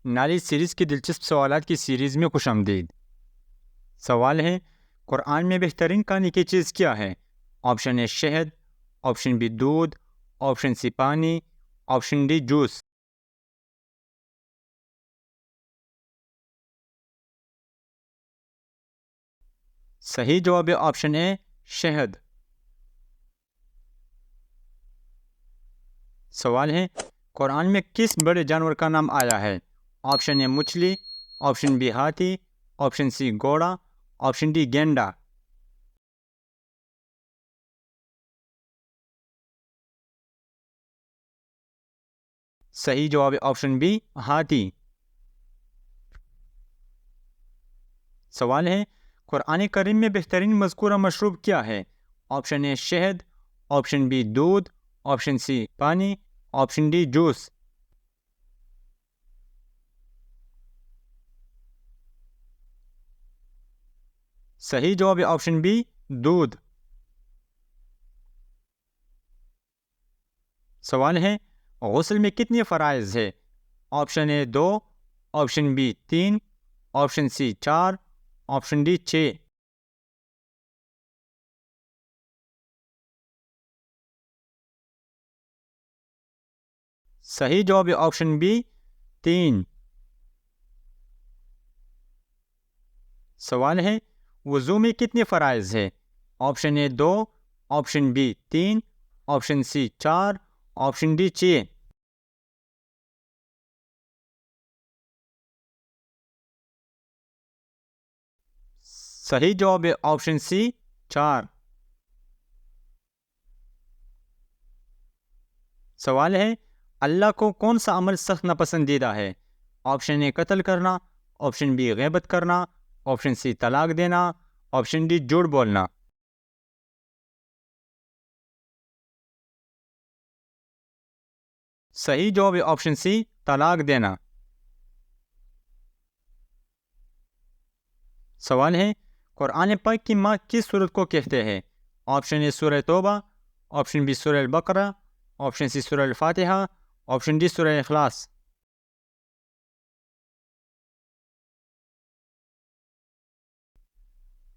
Knowledge series کی دلچسپ سوالات کی سیریز میں خوش آمدید۔ سوال ہے، قرآن میں بہترین کھانے کی چیز کیا ہے؟ آپشن اے شہد، آپشن بی دودھ، آپشن سی پانی، آپشن ڈی جوس۔ صحیح جواب ہے آپشن اے شہد۔ سوال ہے، قرآن میں کس بڑے جانور کا نام آیا ہے؟ آپشن اے مچھلی، آپشن بی ہاتھی، آپشن سی گھوڑا، آپشن ڈی گینڈا۔ صحیح جواب ہے آپشن بی ہاتھی۔ سوال ہے، قرآن کریم میں بہترین مذکورہ مشروب کیا ہے؟ آپشن اے شہد، آپشن بی دودھ، آپشن سی پانی، آپشن ڈی جوس۔ صحیح جواب ہے آپشن بی دودھ۔ سوال ہے، غسل میں کتنے فرائض ہے؟ Option A 2، option B 3، option C 4، option D 6۔ صحیح جواب ہے آپشن بی 3۔ سوال ہے، وضو میں کتنے فرائض ہے؟ Option A 2، option B 3، option C 4، option D 6۔ صحیح جواب ہے آپشن سی 4۔ سوال ہے، اللہ کو کون سا عمل سخت ناپسندیدہ ہے؟ آپشن اے قتل کرنا، آپشن بی غیبت کرنا، آپشن سی طلاق دینا، آپشن ڈی جھوٹ بولنا۔ صحیح جواب ہے آپشن سی طلاق دینا۔ سوال ہے، قرآن پاک کی ماں کس سورت کو کہتے ہیں؟ آپشن اے سورہ توبہ، آپشن بی سورہ البقرہ، آپشن سی سورہ الفاتحہ، آپشن ڈی سورہ اخلاص۔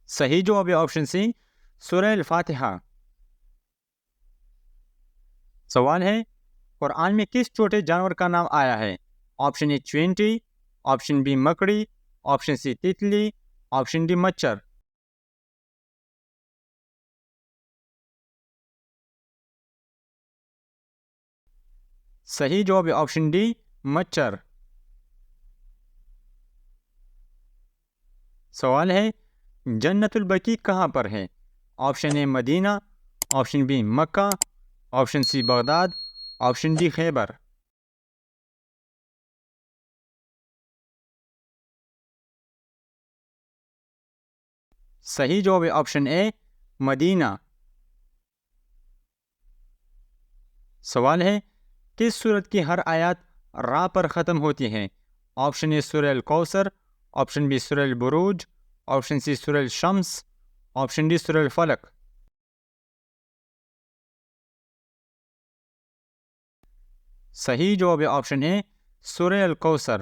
صحیح جواب ہے آپشن سی سورہ الفاتحہ۔ سوال ہے، قرآن میں کس چھوٹے جانور کا نام آیا ہے؟ آپشن اے چینٹی، آپشن بی مکڑی، آپشن سی تتلی، آپشن ڈی مچھر۔ صحیح جواب ہے آپشن ڈی مچھر۔ سوال ہے، جنت البقیع کہاں پر ہے؟ Option A Medina, option B Mecca, option C Baghdad, option D Khaybar. صحیح جواب ہے آپشن اے مدینہ۔ سوال ہے، کس سورت کی ہر آیات را پر ختم ہوتی ہے؟ آپشن اے سورہ الکوثر، آپشن بی سورہ البروج، آپشن سی سورہ الشمس، آپشن ڈی سورہ الفلق۔ صحیح جواب ہے آپشن اے سورہ الکوثر۔